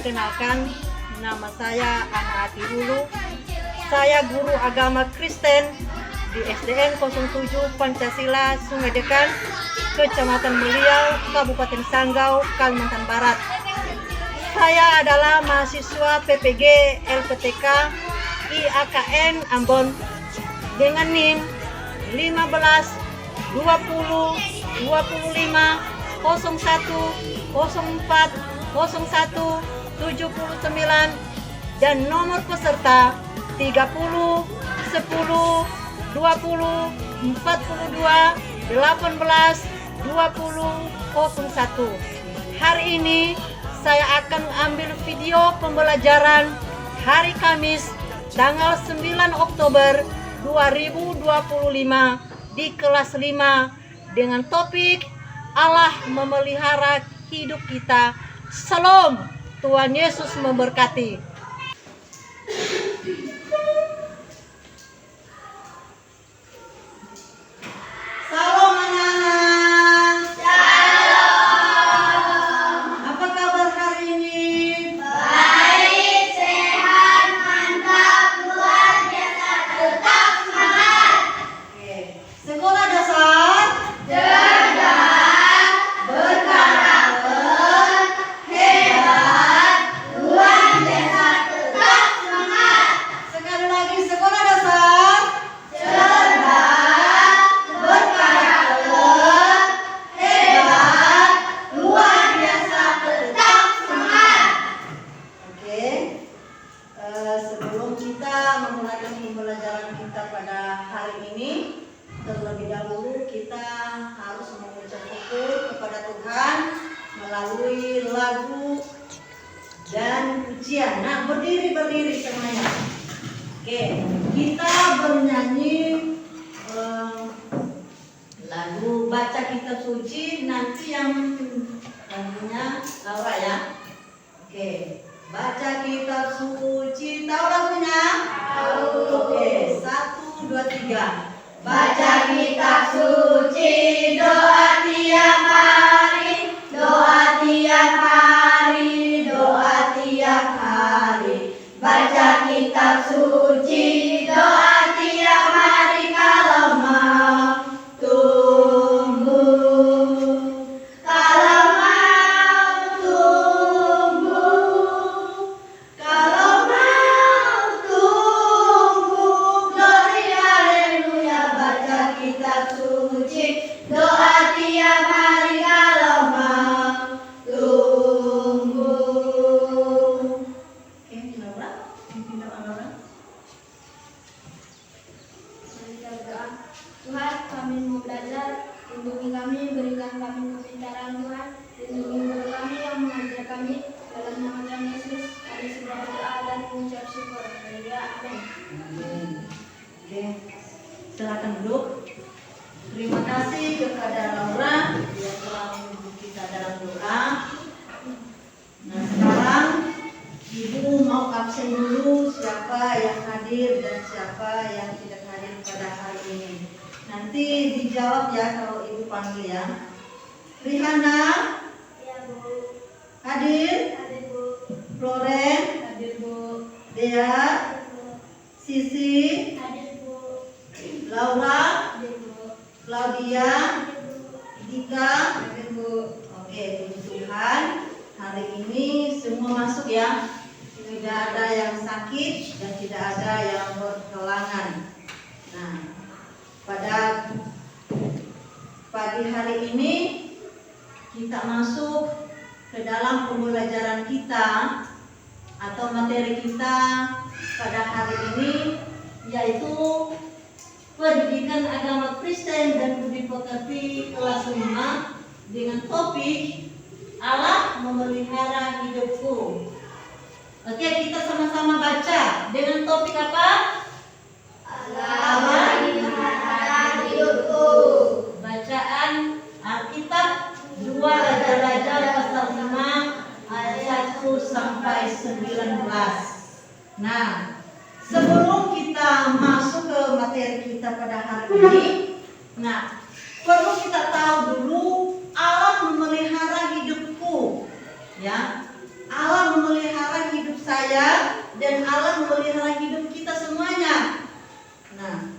Perkenalkan, nama saya Ana Ati Hulu. Saya guru agama Kristen di SDN 07 Pancasila Sungai Dekan, Kecamatan Beliau, Kabupaten Sanggau, Kalimantan Barat. Saya adalah mahasiswa PPG LPTK IAKN Ambon dengan NIM 15 20 25 01 04 01 79 dan nomor peserta 30 10 20 42 18 20 01. Hari ini saya akan ambil video pembelajaran hari Kamis tanggal 9 Oktober 2025 di kelas 5 dengan topik Allah memelihara hidup kita. Shalom, Tuhan Yesus memberkati. Shalom anak-anak. Shalom. Apa kabar hari ini? Baik, sehat, mantap, luar biasa, tetap semangat. Oke. Sekolah dasar Cerdas, berkarakter, hebat, luar biasa, tetap semangat. sekali lagi, sekolah dasar Cerdas, berkarakter, hebat, luar biasa, tetap semangat. Oke. Sebelum kita memulai pembelajaran kita pada hari ini, terlebih dahulu kita harus mengucap syukur kepada Tuhan melalui lagu dan pujian. Nah, berdiri semuanya. Oke, kita bernyanyi lagu baca kitab suci. Nanti yang lagunya Laura ya. Oke, baca kitab suci. Tahu lagunya? Tahu. Oke, 1 2 3. Baca kitab suci, doa tiap hari, doa tiap hari, doa tiap hari. Baca kitab suci, doa tiap hari kalau mau tumbuh. Kalau mau tumbuh, kalau mau tumbuh, glory haleluya. Baca kitab suci, doa tiap hari kalau mau tumbuh. Oke, Laura, pintar Laura. Mari kita berdoa. Tuhan, kami mau belajar, lindungi kami, berikan kami kepintaran Tuhan, lindungi guru kami yang mengajar kami, dalam nama Tuhan Yesus, kami sudah berdoa dan mengucap syukur. Haleluya, amin. Oke, silakan duduk. Terima kasih kepada Laura yang telah memimpin kita dalam doa. Nah, sekarang Ibu mau absen dulu siapa yang hadir dan siapa yang tidak hadir pada hari ini. Nanti dijawab ya kalau Ibu panggil ya. Rihana Ya Bu, hadir, hadir Bu, Floren, hadir Bu, Dea, hadir Bu, Sisi, hadir Bu, Laura, hadir Bu, Claudia, hadir Bu, Dika, hadir Bu. Oke, puji Tuhan, hari ini semua masuk ya. Tidak ada yang sakit dan tidak ada yang berhalangan. Nah, pada pagi hari ini kita masuk ke dalam pembelajaran kita atau materi kita pada hari ini, yaitu pendidikan agama Kristen dan budi pekerti kelas 5 dengan topik Allah memelihara hidupku. Oke, kita sama-sama baca dengan topik apa? Allah memelihara hidupku. Bacaan Alkitab 2 Raja-Raja pasal 5 ayat 1 sampai 19. Nah, sebelum kita masuk ke materi kita pada hari ini, nah, perlu kita tahu dulu Allah memelihara hidupku, ya. Allah memelihara saya dan Allah memelihara hidup kita semuanya. Nah,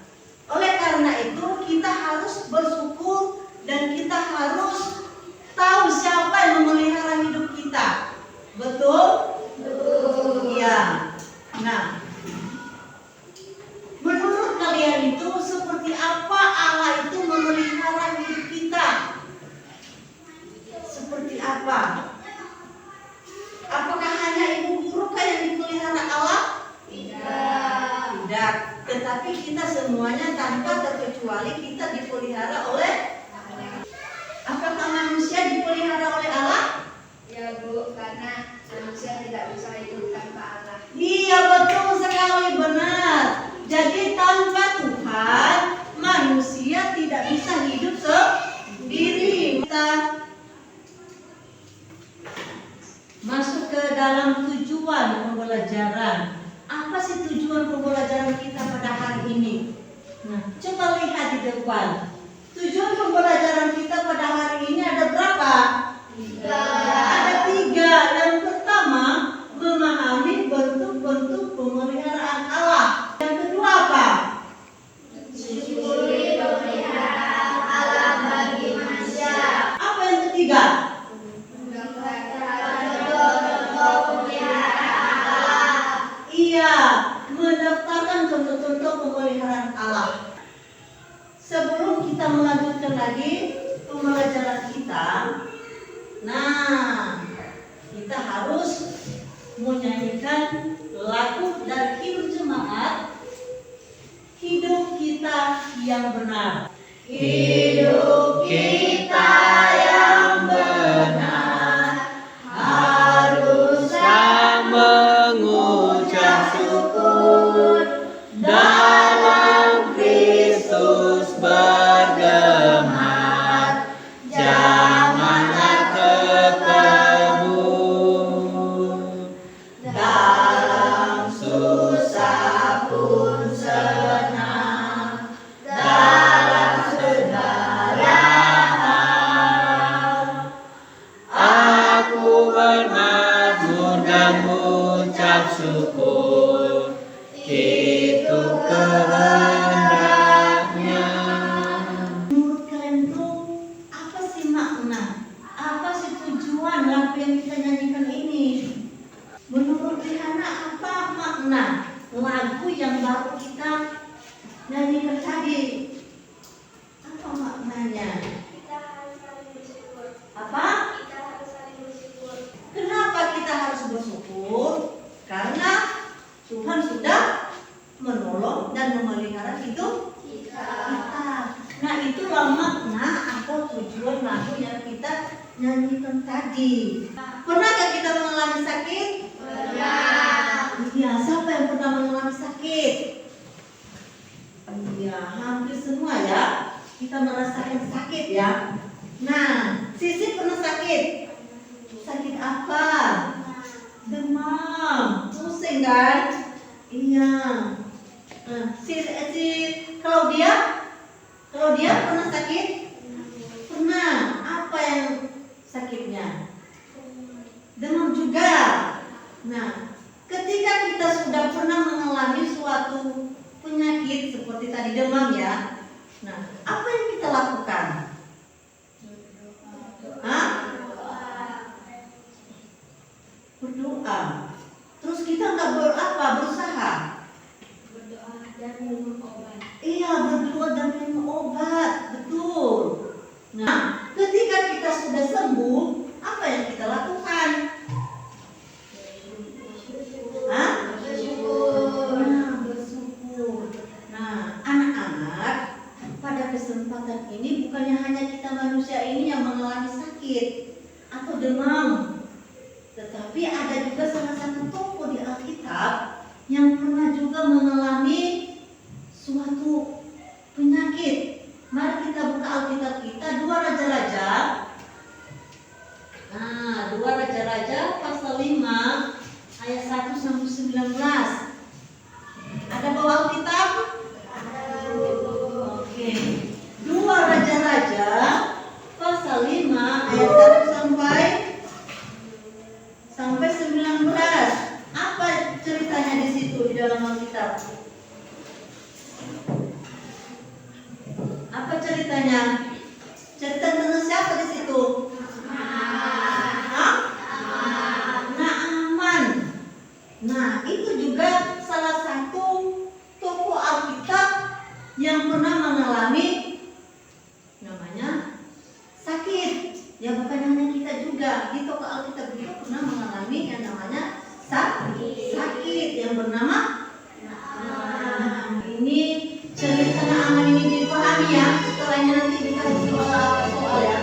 oleh karena itu kita harus bersyukur dan kita harus tahu siapa yang memelihara hidup kita. Betul? Betul. Iya. Nah, menurut kalian itu seperti apa Allah itu memelihara hidup kita? Seperti apa? Apakah hanya ibu guru yang dipelihara Allah? Tidak. Tetapi kita semuanya tanpa terkecuali kita dipelihara oleh. Apakah manusia dipelihara oleh Allah? Ya Bu, karena manusia tidak bisa hidup tanpa Allah. Iya, betul sekali, benar. Jadi tanpa Tuhan manusia tidak bisa hidup sendiri. Kita masuk ke dalam tujuan pembelajaran. Apa sih tujuan pembelajaran kita pada hari ini? Nah, coba lihat di depan. Tujuan pembelajaran kita pada hari ini ada berapa? 3. Ada 3. Yang pertama, memahami bentuk-bentuk pemeliharaan Allah. Yang kedua apa? Syukuri pemeliharaan Allah bagi manusia. Apa yang ketiga? Contoh-contoh pemeliharaan Allah. Iya, mendaftarkan contoh-contoh pemeliharaan Allah. Sebelum kita melanjutkan lagi pembelajaran kita, nah, kita harus menyanyikan lagu dari Hidup Jemaat, Hidup Kita yang Benar. Hidup kita yang benar harus mengucap syukur dalam Kristus bergemar, janganlah kekebun. dalam susah pun senang, dalam segala hal. Aku bermazmur dan mengucap syukur, itu kehendaknya. Menurut kalian tuh apa sih makna? Apa sih tujuan lagu yang kita nyanyikan ini? Menurut Rihana apa makna lagu yang baru kita nyanyikan tadi? Apa maknanya? Kita harus saling bersyukur. Apa? Kita harus saling bersyukur. Kenapa kita harus bersyukur? Karena Tuhan sudah menolong dan memelihara hidup kita. Nah, itulah makna atau tujuan lagu yang kita nyanyikan tadi. Pernahkah kita mengalami sakit? Pernah. Iya, siapa yang pernah mengalami sakit? Iya, hampir semua ya. Kita merasakan sakit ya. Nah, Sisi pernah sakit? Sakit apa? Demam, pusing kan? Iya. Nah, si Claudia pernah sakit? Pernah. Apa yang sakitnya? Demam juga. Nah, ketika kita sudah pernah mengalami suatu penyakit seperti tadi demam ya, nah, apa yang kita lakukan? Hah? Berdoa. Terus kita nggak berusaha? Berdoa dan minum obat. Iya, berdoa dan minum obat, betul. Nah, ketika kita sudah sembuh, apa yang kita lakukan? Hah? Bersyukur. Nah, bersyukur. Nah, anak-anak, pada kesempatan ini bukannya hanya kita manusia ini yang mengalami sakit atau demam, tetapi ada juga salah satu tokoh di Alkitab yang pernah juga mengalami suatu penyakit. Mari kita buka Alkitab kita, 2 Raja-Raja. Nah, 2 Raja-Raja pasal 5 ayat 1 sampai 19. Ada bawa Alkitab? Oke. 2 Raja-Raja pasal 5 ayat 1 sampai 19. Apa Alkitab. Apa ceritanya? Cerita tentang siapa di situ? Hah? Naaman. Nah, itu juga salah satu tokoh Alkitab yang pernah mengalami namanya sakit. Ya bukan hanya kita juga, di tokoh Alkitab juga pernah mengalami yang namanya sakit yang bernama Naaman. Ini cerita Naaman ini dipahami ya. Setelahnya nanti dikasih soal ya.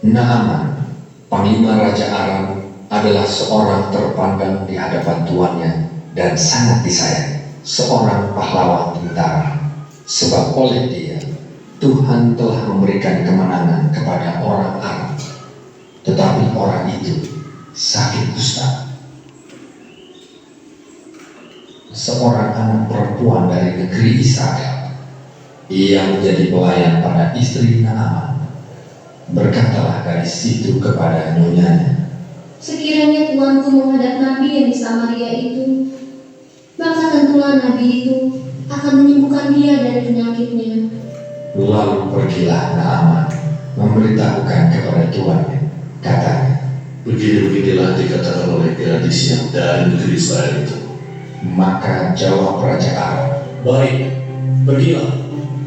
Naaman, panglima Raja Aram, adalah seorang terpandang di hadapan tuannya dan sangat disayang, seorang pahlawan tentara. Sebab oleh dia, Tuhan telah memberikan kemenangan kepada orang Aram. Tetapi orang itu sakit kusta. Seorang anak perempuan dari negeri Israel, ia menjadi pelayan pada istri Naaman. Berkatalah gadis itu kepada nyonyanya, sekiranya tuanku menghadap nabi yang di Samaria itu, maka tentulah nabi itu akan menyembuhkan dia dari penyakitnya. Lalu pergilah Naaman memberitahukan kepada tuannya. Katanya, begini-beginilah dikatakan oleh gadis yang dari negeri Israel itu. maka jawab Raja Aram, Baik, pergilah,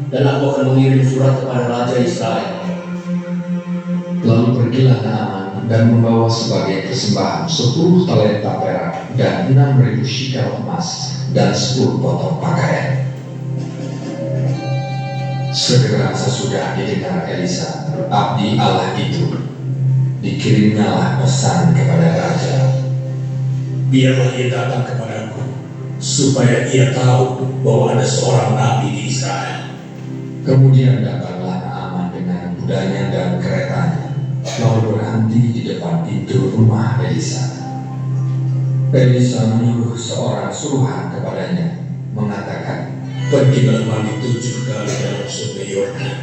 dan aku akan mengirim surat kepada Raja Israel. lalu pergilah Naaman dan membawa sebagai persembahan 10 talenta perak dan 6.000 shekel emas dan 10 potong pakaian. Segera sesudah didengar Elisa, abdi Allah itu, dikirimnyalah pesan kepada raja. Biarlah ia datang kepadaku, supaya ia tahu bahwa ada seorang nabi di Israel. Kemudian datanglah Naaman dengan kudanya dan keretanya, lalu berhenti di depan pintu rumah Elisa. Elisa menyuruh seorang suruhan kepadanya, mengatakan, Pergilah mandi 7 kali dalam sungai Yordan,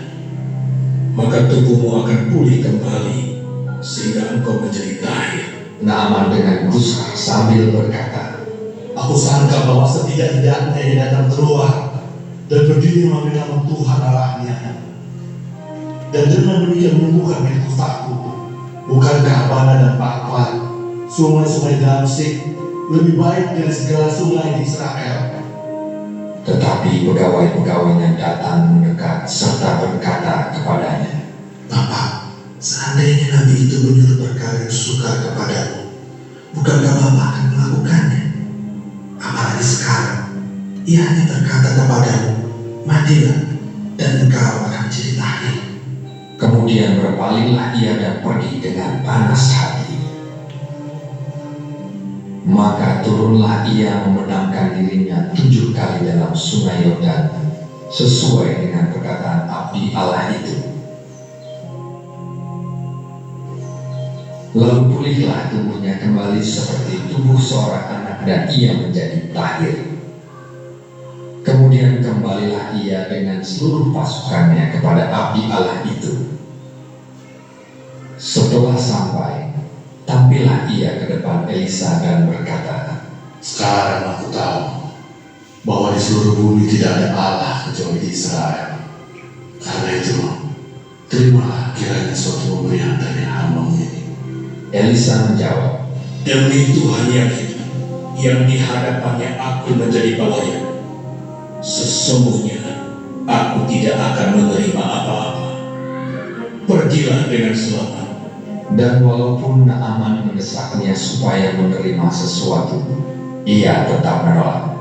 maka tubuhmu akan pulih kembali, sehingga engkau menjadi tahir. Naaman dengan gusar sambil berkata, Aku sangka bahwa setidak-tidaknya ia datang keluar dan berdiri mengambil nama Tuhan Allahnya, dan dengan demikian menyembuhkan penyakit kustaku. Bukankah Abana dan Pakwan, sungai-sungai Damsik, lebih baik dari segala sungai di Israel? tetapi pegawai-pegawainya datang mendekat serta berkata kepadanya, Bapak, seandainya Nabi itu menyuruh perkara yang suka kepadamu, bukankah Bapak akan melakukannya? Apalagi sekarang, ia hanya berkata kepadamu, mandilah, dan engkau akan menjadi tahir. Kemudian berpalinglah ia dan pergi dengan panas hati. Maka turunlah ia membenamkan dirinya 7 kali dalam sungai Yordan, sesuai dengan perkataan abdi Allah itu. Lalu pulihlah tubuhnya kembali seperti tubuh seorang anak dan ia menjadi tahir. Kemudian kembalilah ia dengan seluruh pasukannya kepada abdi Allah itu. Setelah sampai, tampillah ia ke depan Elisa dan berkata, Sekarang aku tahu bahwa di seluruh bumi tidak ada Allah kecuali di Israel. Karena itu, terimalah kiranya suatu pemberian dari hamba-Mu ini. Elisa menjawab, Demi Tuhan yang hidup, yang di hadapannya aku menjadi pelayan, sesungguhnya aku tidak akan menerima apa-apa. Pergilah dengan selamat. dan walaupun Naaman mendesaknya supaya menerima sesuatu, ia tetap menolak.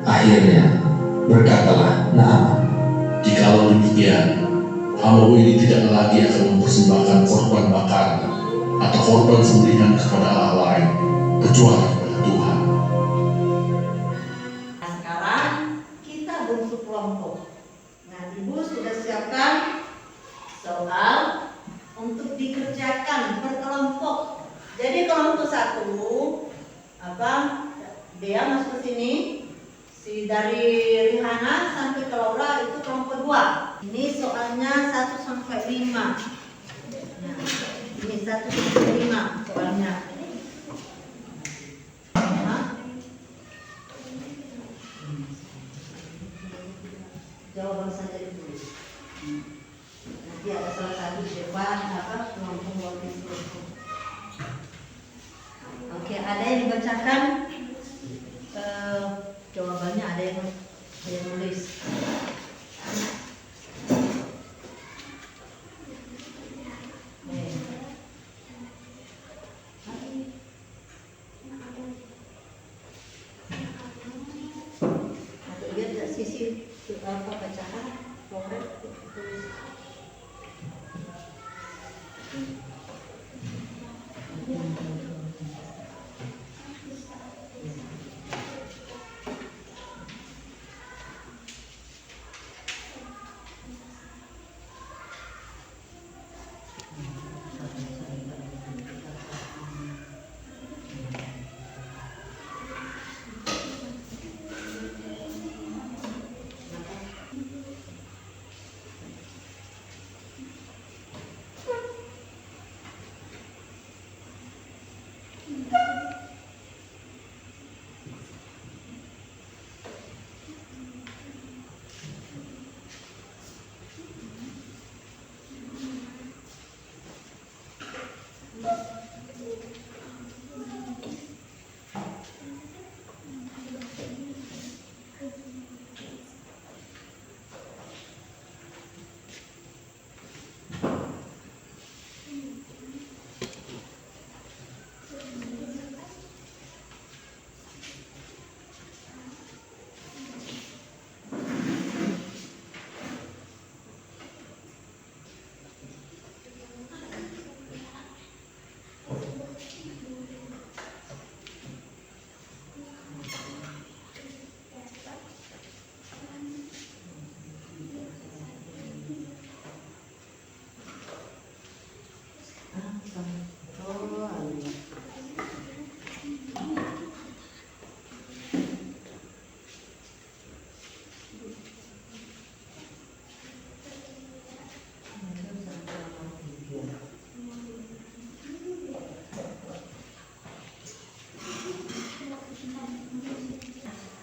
Akhirnya berkatalah Naaman, Jikalau demikian, hamba-Mu ini tidak lagi akan mempersembahkan korban bakar atau korban sembelihan kepada Allah lain, kecuali kepada Tuhan. Nah, sekarang kita bentuk kelompok. Nah, Ibu sudah siapkan soal untuk dikerjakan per kelompok. Jadi kelompok 1, dia masuk ke sini. Si dari Rihana sampai ke Laura itu kelompok 2. Ini soalnya 1 sampai 5. Nah, ini 1 sampai 5 soalnya. ada yang dibacakan jawabannya, ada yang nulis. Atau lihat sisi apa bacaan, tulis.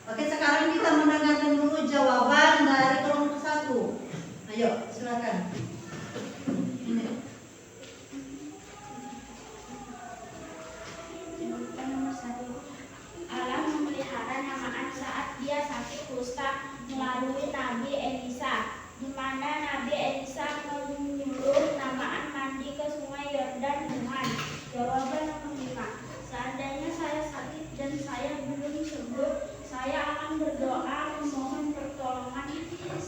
Oke, sekarang kita mendengarkan dulu jawaban dari kelompok 1. Ayo, silakan. Nomor 1. Allah memelihara Naaman saat dia sakit kusta melalui Nabi Elisa, di mana Nabi Elisa menyuruh Naaman mandi ke sungai Yordan Tuhan. Jawaban nomor 5. Seandainya saya sakit dan saya belum sembuh, saya akan berdoa memohon pertolongan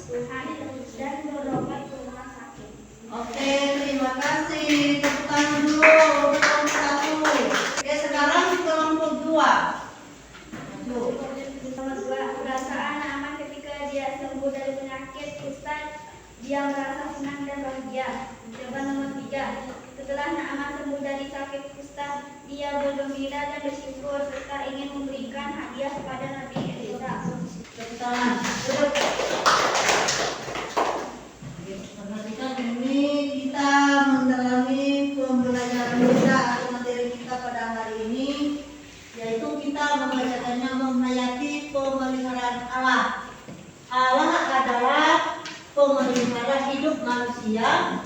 Tuhan dan berobat ke rumah sakit. Oke, terima kasih. Tepuk tangan dulu untuk kelompok 1. Oke, sekarang kelompok 2. Maju. Nomor 2. Perasaan Naaman ketika dia sembuh dari penyakit kusta, dia merasa senang dan bahagia. Jawaban nomor 3. Setelah Naaman sembuh dari sakit kusta, dia bergembira dan bersyukur serta ingin memberikan hadiah kepada Nabi Elisa. Tepuk tangan. Duduk. Oke, perhatikan ini kita mendalami pembelajaran kita atau materi kita pada hari ini, yaitu kita membacakannya menghayati pemeliharaan Allah. Allah adalah pemelihara hidup manusia.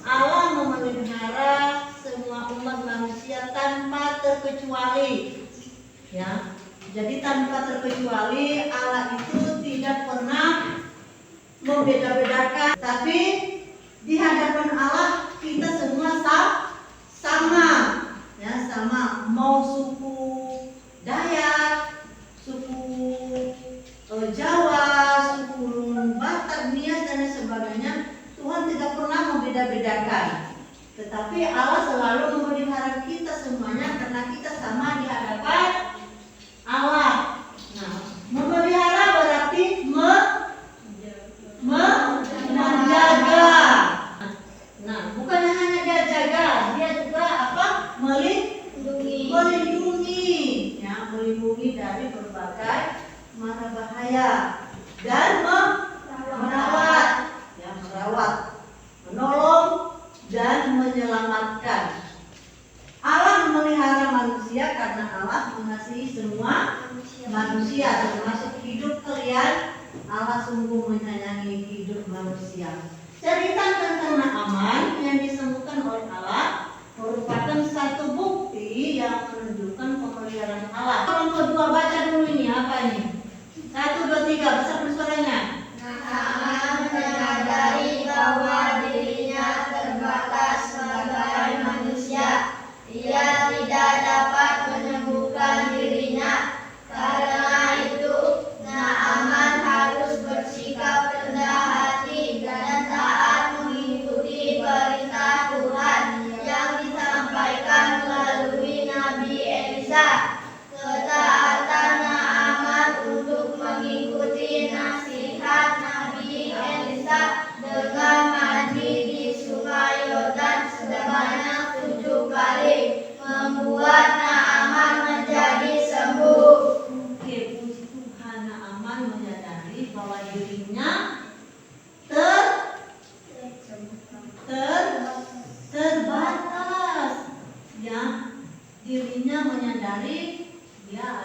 Allah memelihara semua umat manusia tanpa terkecuali. Ya, jadi tanpa terkecuali Allah itu tidak pernah membeda-bedakan, tapi di hadapan Allah kita semua sama, ya sama, mau suku Dayak, suku Jawa, suku Batak, Nias dan sebagainya, Tuhan tidak pernah membeda-bedakan. Tetapi Allah selalu memelihara kita semuanya karena kita sama di hadapan Allah. Nah, memelihara berarti menjaga. Nah, bukan hanya dia jaga, dia juga apa? Melindungi, ya, melindungi dari berbagai mara bahaya dan merawat, ya, menolong dan menyelamatkan. Allah memelihara manusia karena Allah mengasihi semua manusia, termasuk hidup kalian. Allah sungguh menyayangi hidup manusia. Cerita tentang Naaman yang disembuhkan oleh Allah merupakan satu bukti yang menunjukkan pemeliharaan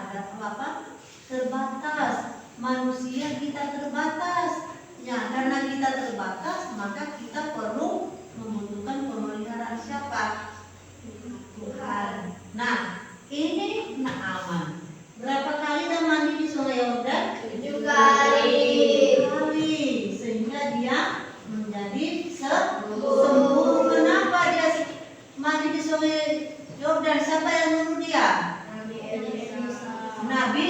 ada apa? Terbatas. Manusia kita terbatas. Ya, karena kita terbatas, maka kita perlu membutuhkan pemeliharaan siapa? Tuhan. Nah, ini Naaman. Berapa kali dia mandi di Sungai Yordan? 7 kali. 7 kali. Sehingga dia menjadi sembuh. Kenapa dia mandi di Sungai Yordan? Siapa yang nyuruh dia? Nabi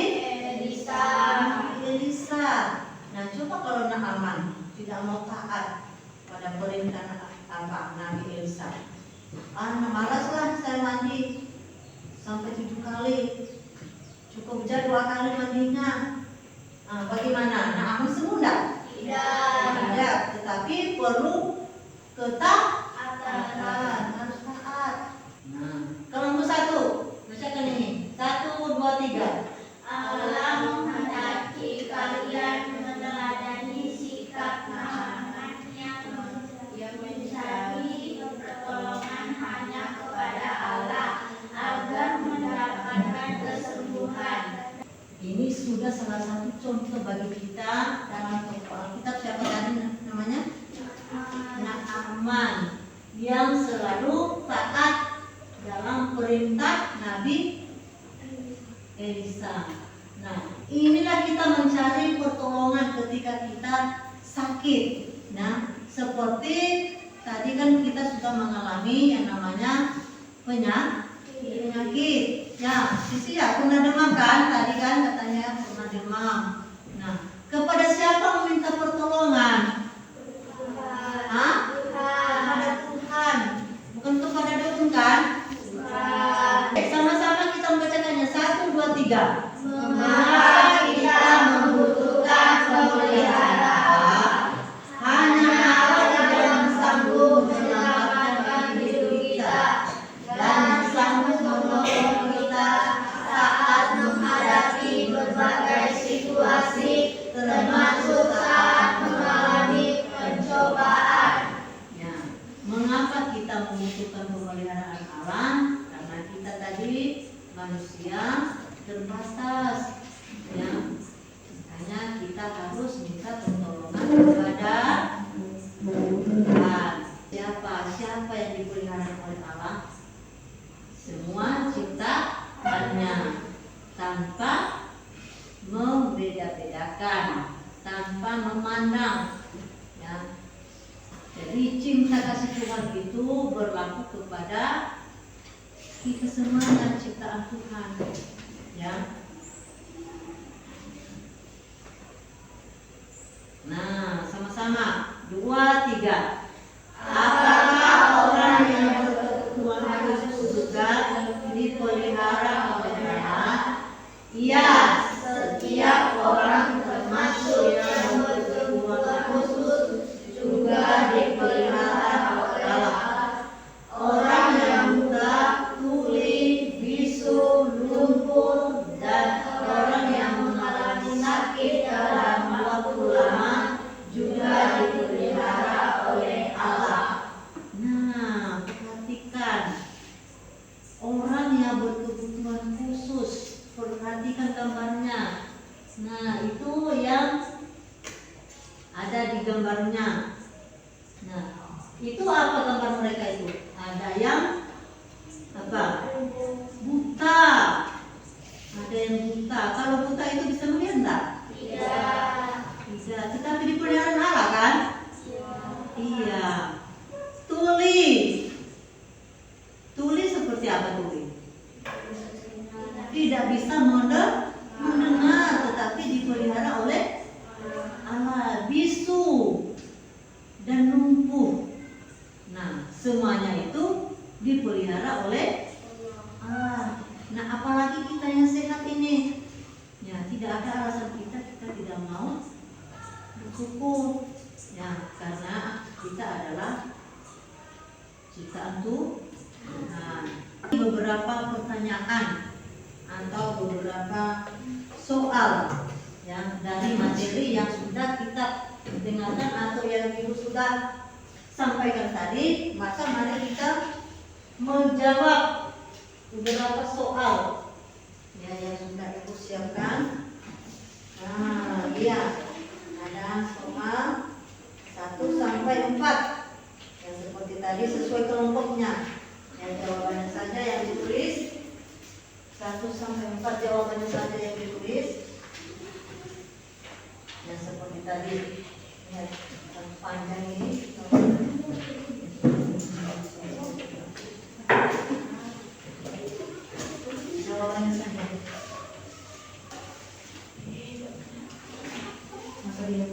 Elisa. Nah, coba kalau Naaman tidak mau taat pada perintah Nabi Elisa. Malaslah saya mandi sampai 7 kali. Cukup aja 2 kali mandinya. Bagaimana? Naaman sembuh enggak? Tidak. Tetapi perlu ketaatan, harus taat. Nah, kelompok 1, bacakan ini. 1, 2, 3. Allah menghendaki kalian meneladani sikap Naaman yang mencari pertolongan hanya kepada Allah agar mendapatkan kesembuhan. Ini sudah salah satu contoh bagi kita dalam Alkitab. Siapa tadi namanya? Naaman, yang selalu taat dalam perintah Nabi Elisa. Nah, inilah kita mencari pertolongan ketika kita sakit. Nah, seperti tadi kan kita sudah mengalami yang namanya penyakit. Ya, Sisi ya pernah demam kan? Tadi kan katanya pernah demam. Nah, kepada siapa meminta pertolongan? Kepada Tuhan. Bukan kepada dukun kan? Sama-sama kita membacakannya. 1, 2, 3. Mengapa kita membutuhkan pemeliharaan? Hanya Allah yang sanggup menyelamatkan hidup kita dan sanggup menolong kita saat menghadapi berbagai situasi, termasuk saat mengalami pencobaan. Ya, mengapa kita membutuhkan pemeliharaan Allah? Karena kita tadi manusia terbatas. Ya, makanya kita harus minta pertolongan kepada Tuhan. Siapa yang dipelihara oleh Allah? Semua ciptaannya, tanpa membeda-bedakan, tanpa memandang. Ya. Jadi cinta kasih Tuhan itu berlaku kepada kita semua yang ciptaan Tuhan. Ya. Nah, sama-sama 2, 3. Apakah orang yang berkebutuhan khusus juga dipelihara oleh Allah? Ya, setiap orang termasuk yang berkebutuhan khusus juga dipelihara oleh Allah. Orang yang buta, tuli, bisu, lumpuh, dan orang yang mengalami sakit dalam waktu lama juga dipelihara oleh Allah. Nah, perhatikan orang yang berkebutuhan khusus. Perhatikan gambarnya. Nah, itu yang ada di gambarnya. Nah, itu apa gambar mereka itu? Ada yang apa? Buta. Ada yang buta. Kalau buta itu bisa melihat enggak? Tidak. Tetapi dipelihara Allah kan? Iya. Tuli. Tuli seperti apa tuli? Tidak bisa mendengar, tetapi dipelihara oleh Allah. Bisu dan lumpuh. Nah, semuanya itu dipelihara oleh Allah. Nah, apalagi kita yang sehat ini. Ya, tidak ada alasan kita tidak mau bersyukur. Ya, karena kita adalah ciptaan Tuhan. Beberapa pertanyaan atau beberapa soal yang dari materi yang sudah kita dengarkan atau yang Ibu sudah sampaikan tadi, maka mari kita menjawab beberapa soal ya yang sudah Ibu jawabannya saja yang ditulis. Ya seperti tadi, ya, panjang ini. Jawabannya saja. Masa dia?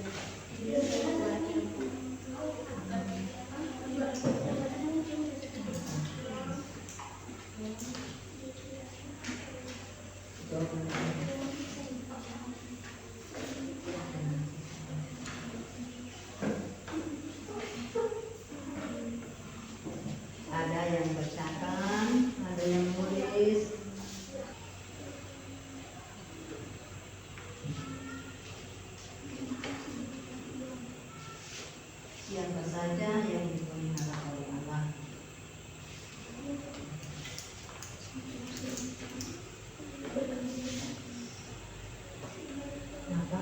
Ada yang bacakan, ada yang nulis. Siapa saja yang dipelihara oleh Allah. Apa?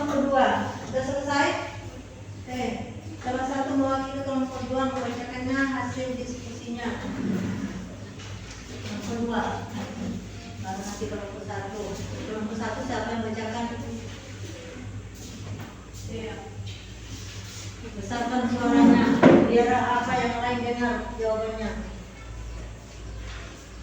Kedua, sudah selesai? Oke, salah satu mewakili kelompok dua membacakannya hasil diskusinya. Yang kedua, baru nanti kelompok satu. Kelompok satu siapa yang bacakan? Iya. Besarkan suaranya, biar apa yang lain dengar jawabannya.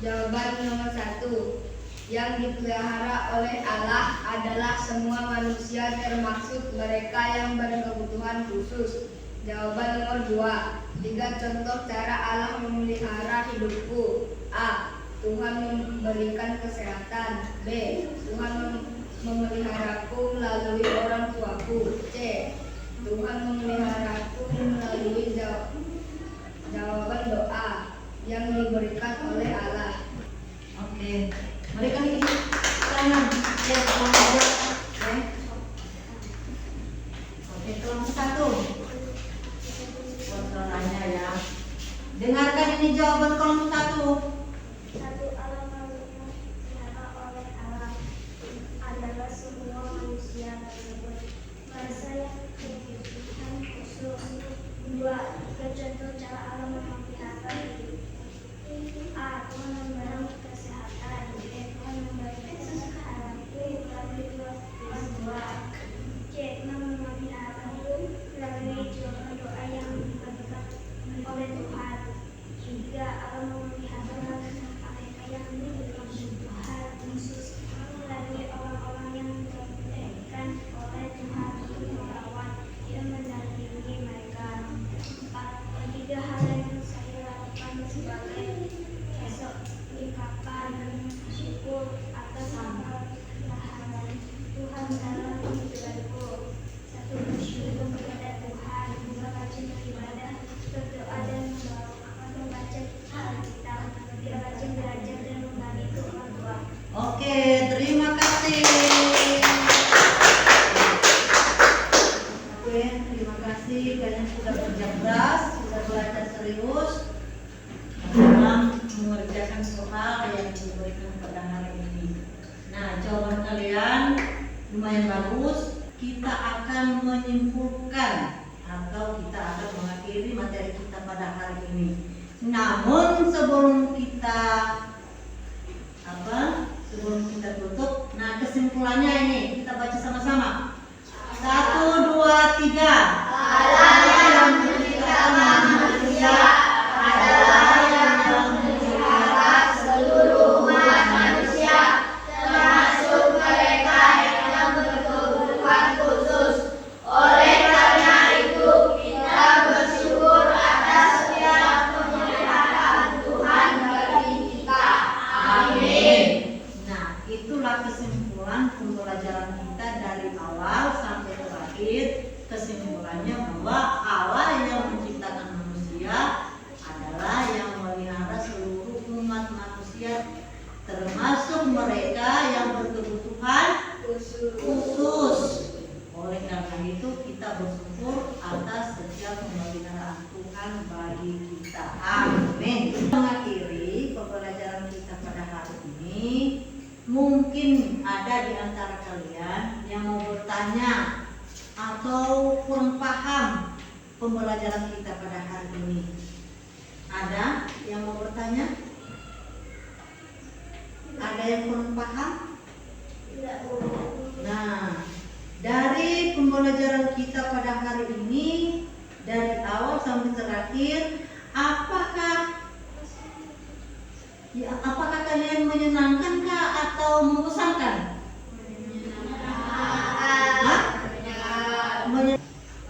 Jawaban nomor 1. Yang dipelihara oleh Allah adalah semua manusia termasuk mereka yang berkebutuhan khusus. Jawaban nomor 2. 3 contoh cara Allah memelihara hidupku. A. Tuhan memberikan kesehatan. B. Tuhan memeliharaku melalui orang tuaku. C. Tuhan memeliharaku melalui jawaban doa yang diberikan oleh Allah. Oke. Mereka ini tangan ya kelompok. Oke, kelompok satu. Suaranya ya. Dengarkan ini jawaban kelompok satu. 1. Allah memelihara oleh Allah adalah semua manusia tersebut merasa yang kebutuhan khusus. 2. 3 contoh cara Allah memelihara hidup. A. Tuhan memberi kesehatan. B. Tuhan memberikan kesehatan melalui orang tua. C. Tuhan memeliharaku melalui jawaban doa yang diberikan oleh Tuhan. 3. Allah memelihara mereka yang diberikan Tuhan khusus melalui orang-orang yang diberikan oleh Tuhan untuk merawat dan mendampingi mereka. 4. 3 hal yang saya lakukan sebagai esok ungkapan syukur cerdas, sudah belajar serius dalam mengerjakan soal yang diberikan pada hari ini. Nah, jawaban kalian lumayan bagus. Kita akan menyimpulkan atau kita akan mengakhiri materi kita pada hari ini. Namun sebelum kita tutup, nah kesimpulannya ini kita baca sama-sama. 1, 2, 3. Allah yang menciptakan manusia adalah yang memelihara seluruh umat manusia, termasuk mereka yang berkebutuhan khusus. Oleh karena itu, kita bersyukur atas setiap pemeliharaan Tuhan bagi kita. Amin. Nah, itulah kesimpulan pembelajaran kita dari awal sampai terakhir. Kesimpulannya bahwa Allah yang menciptakan manusia adalah yang memelihara seluruh umat manusia, termasuk mereka yang berkebutuhan khusus. Oleh karena itu kita bersyukur atas setiap pemeliharaan Tuhan bagi kita. Amin. Mengakhiri pembelajaran kita pada hari ini, mungkin ada di antara kalian yang mau bertanya atau kurang paham pembelajaran kita pada hari ini. Ada yang mau bertanya? Ada yang kurang paham? Nah, dari pembelajaran kita pada hari ini, dari awal sampai terakhir, apakah kalian menyenangkankah atau membosankan?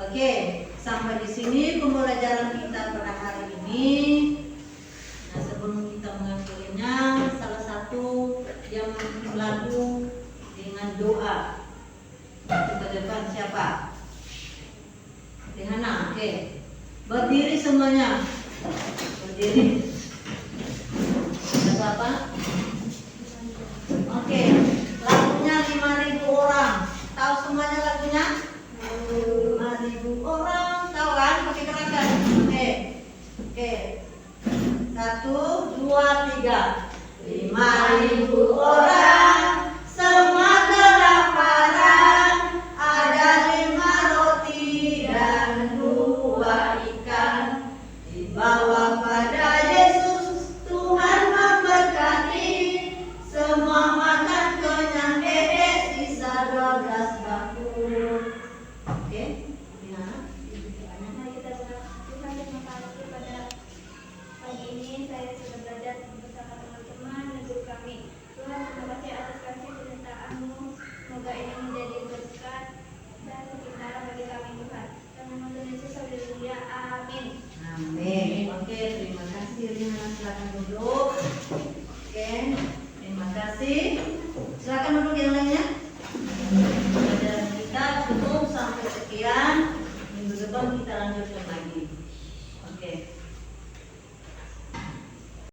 Oke, sampai di sini pembelajaran kita pada hari ini. Nah, sebelum kita mengakhirinya, salah satu yang lagu dengan doa. Kita depan siapa? Rihana. Oke. Berdiri semuanya. Berdiri. Ada apa? Oke. Lagunya 5.000 orang. Tahu semuanya lagunya? 5.000 orang. Tahu kan? Pakai gerakan. Oke. Oke. 1, 2, 3. 5.000 orang. Semua kelaparan. Ada 5 roti dan 2 ikan. Dibawa pada Yesus, Tuhan memberkati. Semua makan kenyang, sisa 12 bakul. Oke, gimana? Mari kita berdoa. Tuhan, terima kasih pada pagi ini saya sudah belajar bersama teman-teman dan guru kami. Tuhan, terima kasih atas kasih penyertaan-Mu. Semoga ini menjadi berkat dan kebenaran bagi kami, Tuhan. Dan nama Tuhan Yesus, haleluya, amin. Amin. Oke, terima kasih Rina. Silakan duduk. Oke, terima kasih. Silakan duduk yang lainnya. Pembelajaran kita cukup sampai sekian. Minggu depan kita lanjutkan.